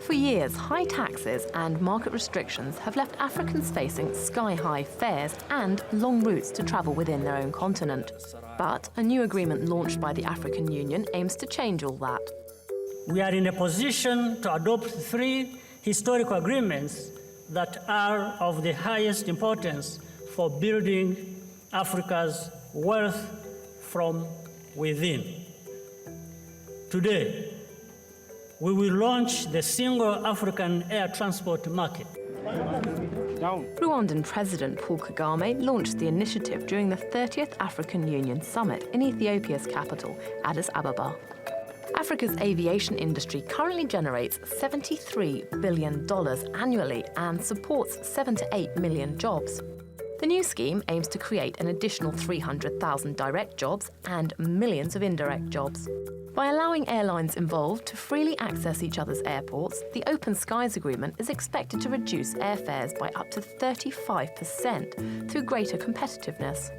For years, high taxes and market restrictions have left Africans facing sky-high fares and long routes to travel within their own continent. But a new agreement launched by the African Union aims to change all that. We are in a position to adopt 3 historical agreements that are of the highest importance for building Africa's wealth from within. Today, we will launch the single African air transport market. Rwandan President Paul Kagame launched the initiative during the 30th African Union Summit in Ethiopia's capital, Addis Ababa. Africa's aviation industry currently generates $73 billion annually and supports 7 to 8 million jobs. The new scheme aims to create an additional 300,000 direct jobs and millions of indirect jobs. By allowing airlines involved to freely access each other's airports, the Open Skies Agreement is expected to reduce airfares by up to 35% through greater competitiveness.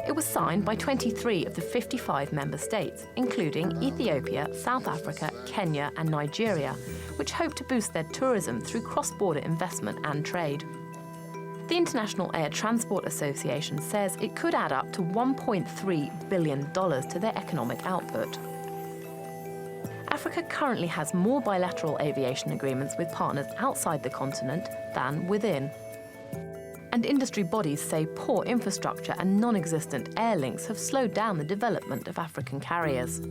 It was signed by 23 of the 55 member states, including Ethiopia, South Africa, Kenya and Nigeria, which hope to boost their tourism through cross-border investment and trade. The International Air Transport Association says it could add up to $1.3 billion to their economic output. Africa currently has more bilateral aviation agreements with partners outside the continent than within. And industry bodies say poor infrastructure and non-existent air links have slowed down the development of African carriers.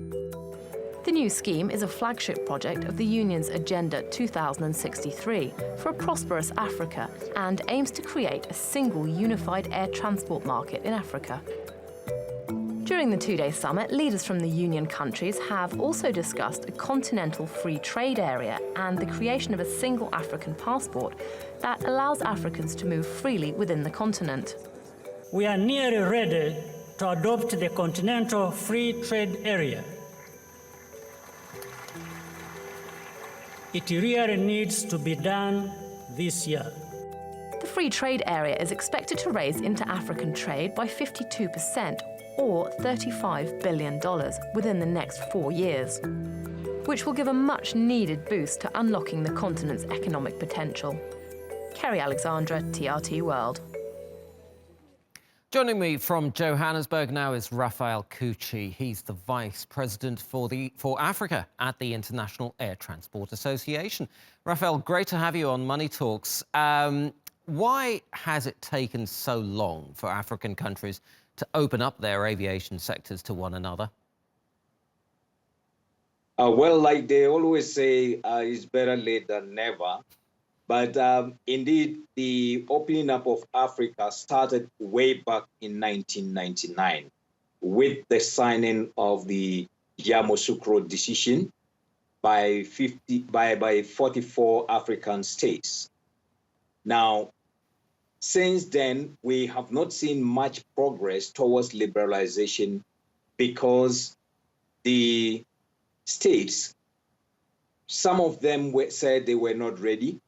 The new scheme is a flagship project of the Union's Agenda 2063 for a prosperous Africa and aims to create a single unified air transport market in Africa. During the 2-day summit, leaders from the Union countries have also discussed a continental free trade area and the creation of a single African passport that allows Africans to move freely within the continent. We are nearly ready to adopt the Continental Free Trade Area. It really needs to be done this year. The free trade area is expected to raise inter-African trade by 52%, or $35 billion, within the next 4 years, which will give a much-needed boost to unlocking the continent's economic potential. Kerry Alexandra, TRT World. Joining me from Johannesburg now is Raphael Kuuchi. He's the Vice President for Africa at the International Air Transport Association. Raphael, great to have you on Money Talks. Why has it taken so long for African countries to open up their aviation sectors to one another? Well, like they always say, it's better late than never. But indeed, the opening up of Africa started way back in 1999 with the signing of the Yamoussoukro decision by 44 African states. Now, since then, we have not seen much progress towards liberalization because the states, some of them said they were not ready.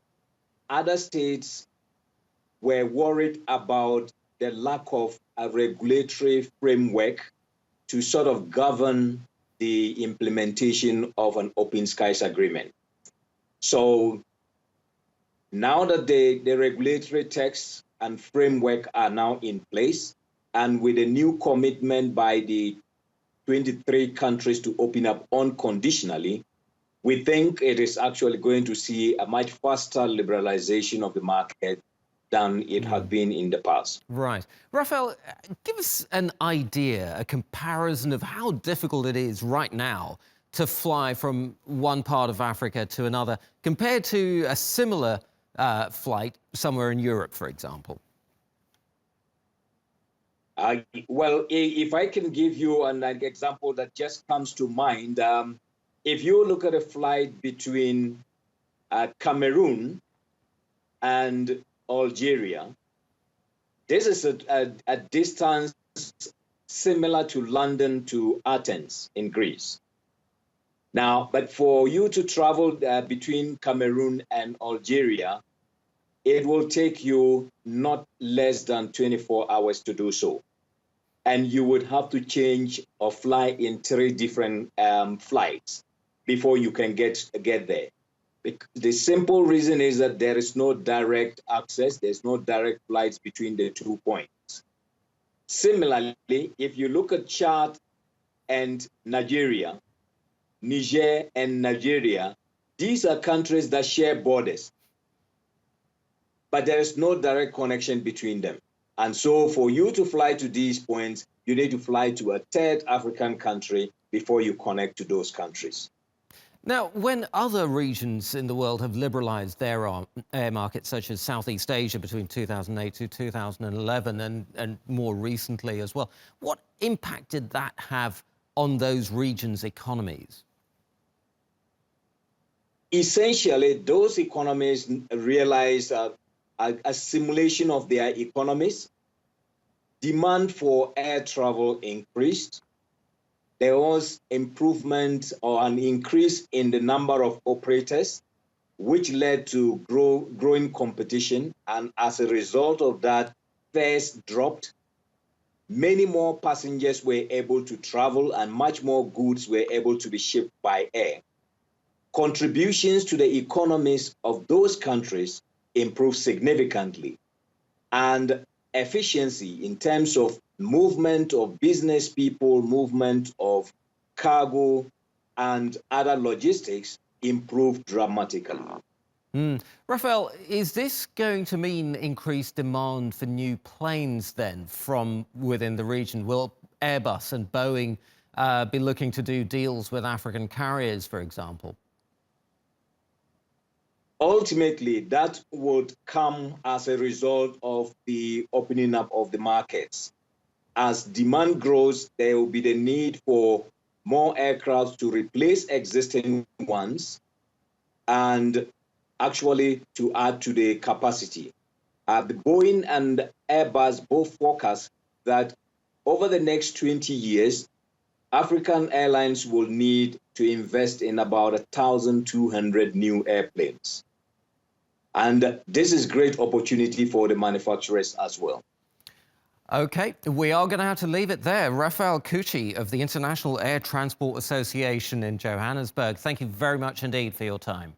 Other states were worried about the lack of a regulatory framework to sort of govern the implementation of an open skies agreement. So now that the regulatory text and framework are now in place, and with a new commitment by the 23 countries to open up unconditionally, we think it is actually going to see a much faster liberalization of the market than it had been in the past. Right. Raphael, give us an idea, a comparison of how difficult it is right now to fly from one part of Africa to another compared to a similar flight somewhere in Europe, for example. Well, if I can give you an example that just comes to mind, if you look at a flight between Cameroon and Algeria, this is a distance similar to London to Athens in Greece. Now, but for you to travel between Cameroon and Algeria, it will take you not less than 24 hours to do so. And you would have to change or fly in 3 different flights before you can get there. The simple reason is that there is no direct access, there's no direct flights between the 2 points. Similarly, if you look at Chad and Nigeria, Niger and Nigeria, these are countries that share borders, but there is no direct connection between them. And so for you to fly to these points, you need to fly to a third African country before you connect to those countries. Now, when other regions in the world have liberalised their air markets, such as Southeast Asia between 2008 to 2011 and more recently as well, what impact did that have on those regions' economies? Essentially, those economies realized a simulation of their economies. Demand for air travel increased. There was improvement or an increase in the number of operators, which led to growing competition. And as a result of that, fares dropped. Many more passengers were able to travel and much more goods were able to be shipped by air. Contributions to the economies of those countries improved significantly. And efficiency in terms of movement of business people, movement of cargo, and other logistics improved dramatically. Raphael, is this going to mean increased demand for new planes then from within the region? Will Airbus and Boeing be looking to do deals with African carriers, for example? Ultimately, that would come as a result of the opening up of the markets. As demand grows, there will be the need for more aircraft to replace existing ones and actually to add to the capacity. The Boeing and Airbus both forecast that over the next 20 years, African airlines will need to invest in about 1,200 new airplanes. And this is great opportunity for the manufacturers as well. OK, we are going to have to leave it there. Raphael Kuuchi of the International Air Transport Association in Johannesburg, thank you very much indeed for your time.